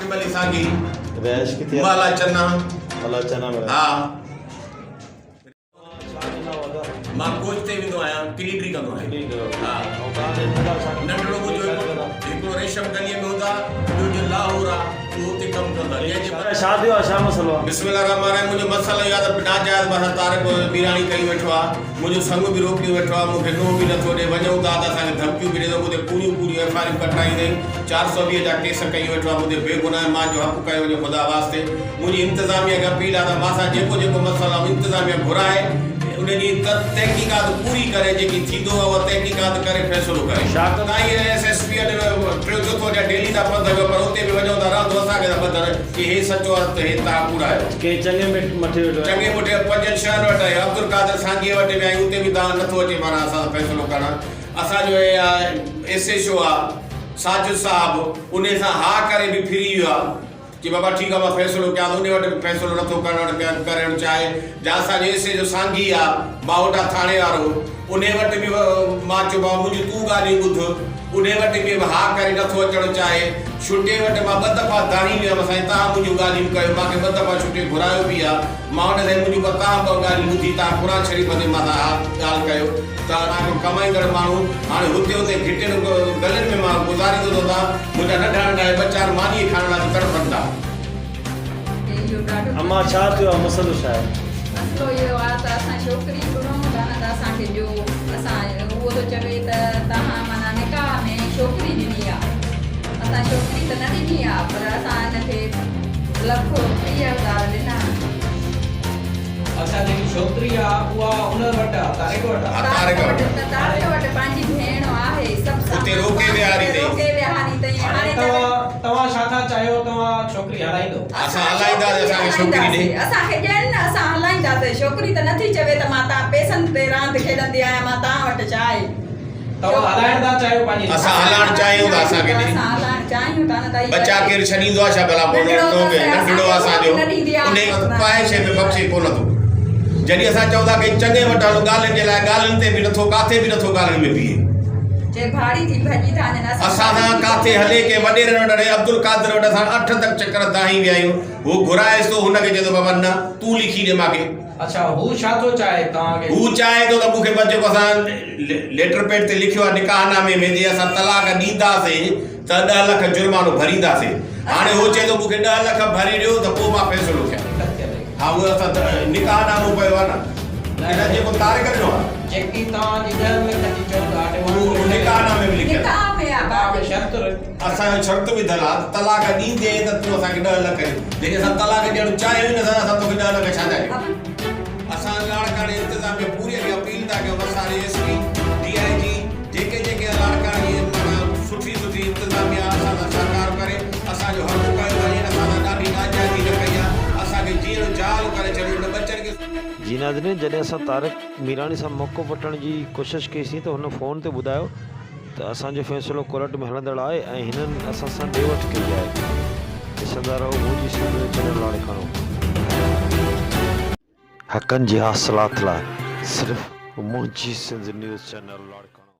कासिम अली सागी rash किथे माला चन्ना में हाँ मां कोच ते वेंदो आहियां क्लीनरी कंदो आहियां हाँ नंढड़ो मुंहिंजो हिकिड़ो रेशम गलीअ में हूंदा ॿियो जो लाहौर आहे उहो हुते कमु कंदा शादी आहे छा मसलो आहे बिस्मिल्लाह रहमान रहीम मुंहिंजो मसलो इहा त नाजाइज़ बस तारिक मीराणी कई वेठो आहे मुंहिंजो संग बि रोकी वेठो आहे मूंखे नो बि नथो ॾे वञूं था त असांखे धमकियूं बि ॾे थो मुंहिंजे पूरियूं एफआईआर कटाईंदे 420 जा केस कई वेठो आहे मुंहिंजे बेगुनाह मां जो हक़ कयो वञे ख़ुदा वास्ते मुंहिंजी इंतिज़ामिया खे अपील आहे त मां सां जेको मसइलो आहे इंतिज़ामिया घुराए उन जी तहक़ीक़ात पूरी करे जेकी थींदो आहे उहा तहक़ीक़ात करे फ़ैसिलो करे तव्हां एसएसपी टियों चोथों डेली था ॿधो पर उते बि वञूं था रहंदो असांखे त ॿधण की हे सचो आहे त हे तव्हां पूरा आहियो चङे मुठे 5-6 वटि अब्दुल कादर सांघीअ वटि बि आहियूं उते बि तव्हां नथो अचे माना असां फ़ैसिलो करणु असांजो SHO आहे साजिद साहिबु उन सां हा करे बि फिरी वियो आहे कि बाबा ठीक है फैसलो क्या उन वटि फैसलो नथो करण चाहे जा असांजो SHO सांघी आहे बावटा थाणे वारो उन वटि बि मां चयो बाबा मुंहिंजी तूं ॻाल्हियूं ॿुध उन वटि बि हा करे नथो अचणु चाहे छुटे वटि मां 2 दफ़ा दाणी वियुमि साईं तव्हां मुंहिंजियूं ॻाल्हियूं कयो मूंखे 2 दफ़ा छुटे घुरायो बि आहे मां हुन साईं मुंहिंजियूं तव्हां 2 ॻाल्हियूं ॿुधी तव्हां क़ुर शरीफ़ ते मां ॻाल्हि कयो तव्हां कमाईंदड़ माण्हू हाणे हुते घिटियुनि गलियुनि में मां गुज़ारींदो थो तव्हां मुंहिंजा नंढा 2 4 मानीअ खाइण लाइ तड़पंदा अम्मा छा थियो आहे मसलो छा आहे मसलो इहो आहे त असां छोकिरी घुरूं था न त असांखे जो असां उहो थो चवे त तव्हां माना निकाह में छोकिरी ॾिनी आहे असां छोकिरी त न ॾिनी आहे पर असां हिनखे 1,30,000 ॾिना अच्छा जेकी छोकिरी आहे उहा हुन वटि आहे तारिक वटि पंहिंजी भेण आहे सभु उते रोके विहारी अथई हाणे तव्हां छा था चाहियो तव्हां छोकिरी हलाईंदो असां हलाईंदासीं असांखे छोकिरी ॾे असांखे ॾियनि न असां हलाईंदासीं छोकिरी त नथी चवे त मां तव्हां पैसनि ते रांदि खेॾंदी आहियां मां तव्हां वटि छा आहे तव्हां हलाइण था चाहियो पंहिंजी असां हलाइण चाहियूं था असांखे असां हलाइण चाहियूं था न त बच्चा केरु छॾींदो आहे छा भला पोइ नंढड़ो असांजो उन पाए शइ में बख़्शे कोन थो जॾहिं असां चऊं था की चङे वटि हलो ॻाल्हियुनि जे लाइ ॻाल्हियुनि ते बि नथो काथे बि नथो ॻाल्हियुनि में बीहे असां सां काथे हले के वॾेरनि वटि अब्दुल कादर वटि असां 8 तक चक्कर दाही विया आहियूं हू घुराएसि थो हुनखे चए थो बाबा न तूं लिखी ॾे मूंखे अच्छा हू छा थो चाहे तव्हांखे हू चाहे थो त मूंखे बस जेको असां लेटर पैड ते लिखियो आहे निकाहनामे में जे असां तलाक ॾींदासीं त 10 लख जुर्मानो भरींदासीं हाणे हू चए थो मूंखे 10 लख भरे ॾियो त पोइ मां फ़ैसिलो कयां हा उहो असां निकाहनामो पियो आहे न जेको तारिक ॾिनो आहे जेकी तव्हांजी घर में कढी चओ था निकाहनामे में लिखियल शर्त असांजो शर्त विधल आहे तलाक ॾींदे त तूं असांखे 10 लख जेके असां तलाक ॾियणु चाहियूं न असां तोखे 10 लख छा ॾियूं असां लाड़काणे इंतिज़ामिया पूरी अपील था कयूं असांजे SP DIG जेके लाड़काणे सुठी इंतिज़ामिया असां सां सहकार करे असांजो हक़ कयो वञे असां सां ॾाढी नाजाइज़ी न कई आहे असांखे जीअं जाल करे छॾियो न बचनि खे जी नाज़रीन जॾहिं असां तारिक मीराणी सां मौक़ो वठण जी कोशिशि कईसीं त हुन फ़ोन ते ॿुधायो त असांजो फ़ैसिलो कोर्ट में हलंदड़ आहे ऐं हिननि असां सां ॾे वठि कई आहे ॾिसंदा रहो मुंहिंजी सिंध चैनल लाड़काणो हक़नि जी हासिलात लाइ सिर्फ़ु मुंहिंजी सिंध न्यूज़ चैनल लाड़काणो